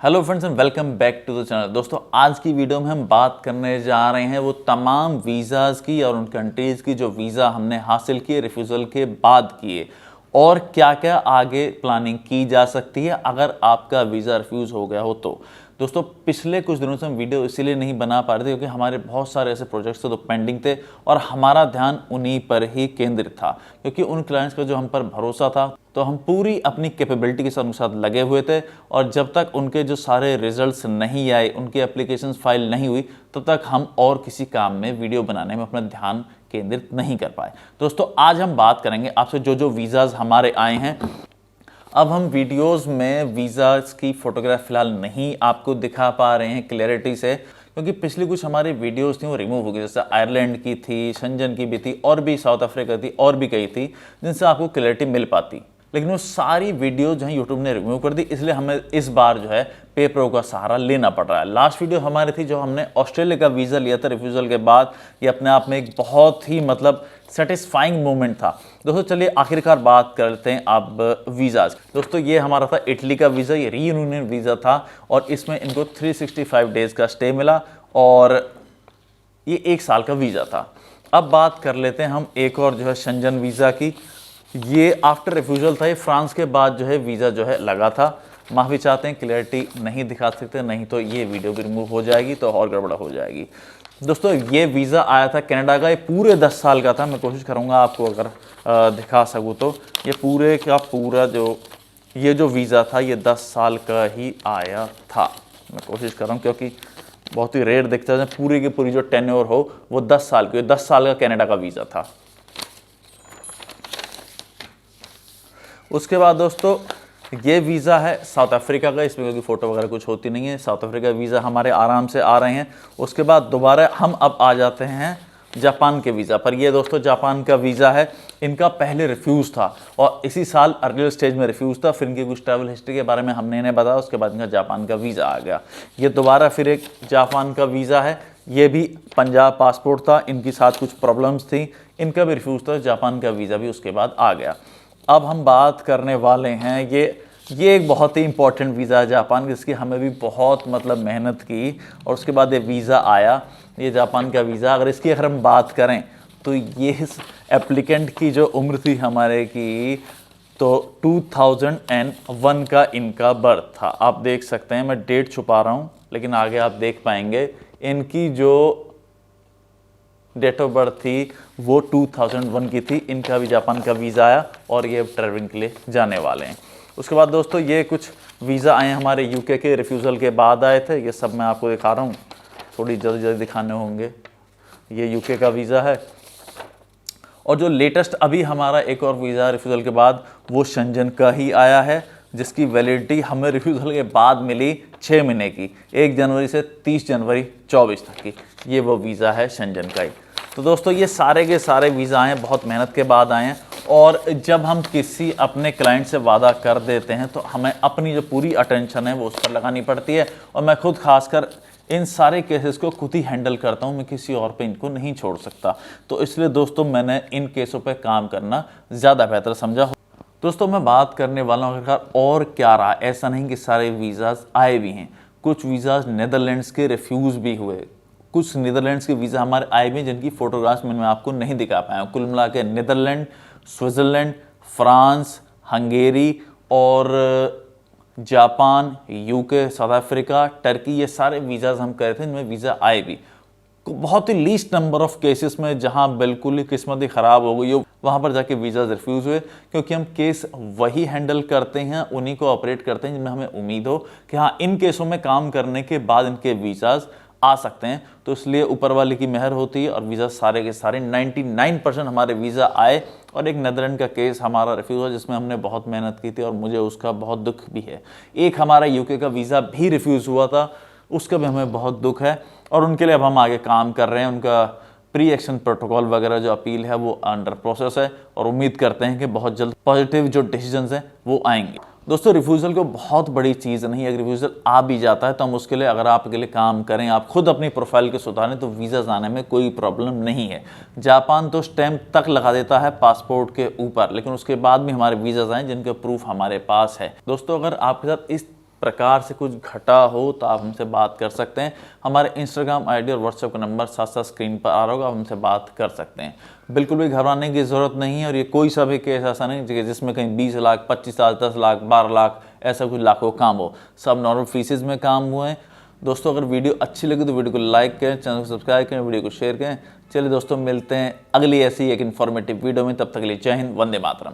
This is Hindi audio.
Hello friends and welcome back to the channel. दोस्तों आज की वीडियो में हम बात करने जा रहे हैं वो तमाम वीज़ाज़ की और उन कंट्रीज़ की जो वीज़ा हमने हासिल किए रिफ्यूज़ल के बाद किए और क्या क्या आगे प्लानिंग की जा सकती है अगर आपका वीज़ा रिफ्यूज़ हो गया हो तो। दोस्तों पिछले कुछ दिनों से हम वीडियो इसीलिए नहीं बना पा रहे थे क्योंकि हमारे बहुत सारे ऐसे प्रोजेक्ट्स थे तो पेंडिंग थे और हमारा ध्यान उन्हीं पर ही केंद्रित था क्योंकि उन क्लाइंट्स का जो हम पर भरोसा था तो हम पूरी अपनी कैपेबिलिटी के साथ उनके साथ लगे हुए थे और जब तक उनके जो सारे रिजल्ट्स नहीं आए, उनकी एप्लीकेशन फाइल नहीं हुई, तब तक हम और किसी काम में वीडियो बनाने में अपना ध्यान केंद्रित नहीं कर पाए। दोस्तों आज हम बात करेंगे आपसे जो वीज़ाज़ हमारे आए हैं। अब हम वीडियोस में वीज़ाज़ की फ़ोटोग्राफ फ़िलहाल नहीं आपको दिखा पा रहे हैं क्लैरिटी से क्योंकि पिछली कुछ हमारी वीडियोस थी वो रिमूव हो गई, जैसे आयरलैंड की थी, शंजन की भी थी और भी साउथ अफ्रीका थी और भी कई थी जिनसे आपको क्लैरिटी मिल पाती, लेकिन वो सारी वीडियो जो है यूट्यूब ने रिमूव कर दी। इसलिए हमें इस बार जो है पे प्रो का सहारा लेना पड़ रहा है। लास्ट वीडियो हमारी थी जो हमने ऑस्ट्रेलिया का वीज़ा लिया था रिफ्यूज़ल के बाद, ये अपने आप में एक बहुत ही सेटिस्फाइंग मोमेंट था। दोस्तों चलिए आखिरकार बात करते हैं अब वीज़ाज़। दोस्तों ये हमारा था इटली का वीज़ा, ये रीयूनियन वीज़ा था और इसमें इनको 365 डेज़ का स्टे मिला और ये 1 साल का वीज़ा था। अब बात कर लेते हैं हम एक और जो है शंजन वीज़ा की। ये आफ्टर रिफ्यूज़ल था, ये फ्रांस के बाद जो है वीज़ा जो है लगा था। माफ़ी चाहते हैं क्लैरिटी नहीं दिखा सकते, नहीं तो ये वीडियो भी रिमूव हो जाएगी तो और गड़बड़ा हो जाएगी। दोस्तों ये वीज़ा आया था कनाडा का, ये पूरे 10 साल का था। मैं कोशिश करूँगा आपको अगर दिखा सकूँ तो ये पूरे का पूरा जो वीज़ा था ये 10 साल का ही आया था। मैं कोशिश कर रहा हूँ क्योंकि बहुत ही रेयर दिखता है पूरी की पूरी जो टेन्योर हो वो 10 साल की, 10 साल का कनाडा का वीज़ा था। उसके बाद दोस्तों ये वीज़ा है साउथ अफ्रीका का, इसमें क्योंकि फ़ोटो वगैरह कुछ होती नहीं है, साउथ अफ्रीका वीज़ा हमारे आराम से आ रहे हैं। उसके बाद दोबारा हम अब आ जाते हैं जापान के वीज़ा पर। ये दोस्तों जापान का वीज़ा है, इनका पहले रिफ्यूज़ था और इसी साल अर्लियर स्टेज में रिफ्यूज़ था। फिर इनकी कुछ ट्रैवल हिस्ट्री के बारे में हमने इन्हें बताया, उसके बाद इनका जापान का वीज़ा आ गया। ये दोबारा फिर एक जापान का वीज़ा है, ये भी पंजाब पासपोर्ट था, इनके साथ कुछ प्रॉब्लम्स थी, इनका भी रिफ्यूज़ था, जापान का वीज़ा भी उसके बाद आ गया। अब हम बात करने वाले हैं ये एक बहुत ही इंपॉर्टेंट वीज़ा है जापान, जिसकी हमें भी बहुत मेहनत की और उसके बाद ये वीज़ा आया, ये जापान का वीज़ा। अगर हम बात करें तो ये इस एप्लीकेंट की जो उम्र थी हमारे की तो 2001 का इनका बर्थ था। आप देख सकते हैं, मैं डेट छुपा रहा हूँ लेकिन आगे आप देख पाएंगे इनकी जो डेट ऑफ बर्थ थी वो 2001 की थी। इनका भी जापान का वीज़ा आया और ये ट्रैवलिंग के लिए जाने वाले हैं। उसके बाद दोस्तों ये कुछ वीज़ा आए हमारे यूके के रिफ्यूज़ल के बाद आए थे, ये सब मैं आपको दिखा रहा हूँ, थोड़ी जल्दी जल्दी दिखाने होंगे। ये यूके का वीज़ा है और जो लेटेस्ट अभी हमारा एक और वीज़ा रिफ्यूज़ल के बाद वो शंजन का ही आया है, जिसकी वैलिडिटी हमें रिफ्यूज़ल के बाद मिली 6 महीने की, 1 जनवरी से 30 जनवरी 24 तक की। ये वो वीज़ा है शंजन का ही। तो दोस्तों ये सारे के सारे वीज़ा आए हैं, बहुत मेहनत के बाद आए हैं और जब हम किसी अपने क्लाइंट से वादा कर देते हैं तो हमें अपनी जो पूरी अटेंशन है वो उस पर लगानी पड़ती है और मैं खुद खासकर इन सारे केसेस को खुद ही हैंडल करता हूँ, मैं किसी और पे इनको नहीं छोड़ सकता। तो इसलिए दोस्तों मैंने इन केसों पे काम करना ज़्यादा बेहतर समझा। दोस्तों मैं बात करने वाला हूँ आखिरकार और क्या रहा। ऐसा नहीं कि सारे वीज़ाज़ आए भी हैं, कुछ वीज़ाज़ नीदरलैंड्स के रिफ्यूज़ भी हुए, कुछ नीदरलैंड्स के वीज़ा हमारे आए भी हैं जिनकी फ़ोटोग्राफ्स मैं आपको नहीं दिखा पाया हूँ। कुल मिला के नीदरलैंड, स्विट्ज़रलैंड, फ्रांस, हंगेरी और Japan, UK, south Africa, Turkey, ये सारे वीज़ाज़ हम कह रहे थे इनमें वीज़ा आए भी। बहुत ही लीस्ट नंबर ऑफ केसेस में जहां बिल्कुल ही किस्मत ही ख़राब हो गई हो वहां पर जाके वीज़ाज़ रिफ्यूज़ हुए, क्योंकि हम केस वही हैंडल करते हैं, उन्हीं को ऑपरेट करते हैं जिनमें हमें उम्मीद हो कि हाँ इन केसों में काम करने के बाद इनके वीज़ाज़ आ सकते हैं। तो इसलिए ऊपर वाले की मेहर होती है और वीज़ा सारे के सारे 99% हमारे वीज़ा आए और एक नीदरलैंड का केस हमारा रिफ्यूज़ हुआ जिसमें हमने बहुत मेहनत की थी और मुझे उसका बहुत दुख भी है। एक हमारा यूके का वीज़ा भी रिफ्यूज़ हुआ था, उसका भी हमें बहुत दुख है और उनके लिए अब हम आगे काम कर रहे हैं। उनका प्री एक्शन प्रोटोकॉल वगैरह जो अपील है वो अंडर प्रोसेस है और उम्मीद करते हैं कि बहुत जल्द पॉजिटिव जो डिसीजंस हैं वो आएंगे। दोस्तों रिफ्यूज़ल को बहुत बड़ी चीज़ नहीं है, अगर रिफ्यूज़ल आ भी जाता है तो हम उसके लिए अगर आप के लिए काम करें, आप खुद अपनी प्रोफाइल के सुधारें तो वीज़ा आने में कोई प्रॉब्लम नहीं है। जापान तो स्टैंप तक लगा देता है पासपोर्ट के ऊपर, लेकिन उसके बाद भी हमारे वीज़ा आए जिनके प्रूफ हमारे पास है। दोस्तों अगर आपके साथ इस प्रकार से कुछ घटा हो तो आप हमसे बात कर सकते हैं। हमारे इंस्टाग्राम आईडी और व्हाट्सएप का नंबर साथ साथ स्क्रीन पर आ रहा होगा, आप हमसे बात कर सकते हैं। बिल्कुल भी घबराने की ज़रूरत नहीं है और ये कोई सा भी केस ऐसा नहीं जिसमें कहीं 20 लाख, 25 लाख, 10 लाख, 12 लाख ऐसा कुछ लाखों काम हो। सब नॉर्मल फीसेज में काम हुए हैं। दोस्तों अगर वीडियो अच्छी लगी तो वीडियो को लाइक करें, चैनल को सब्सक्राइब करें, वीडियो को शेयर करें। चलिए दोस्तों, मिलते हैं अगली ऐसी एक इन्फॉर्मेटिव वीडियो में। तब तक के लिए जय हिंद, वंदे मातरम।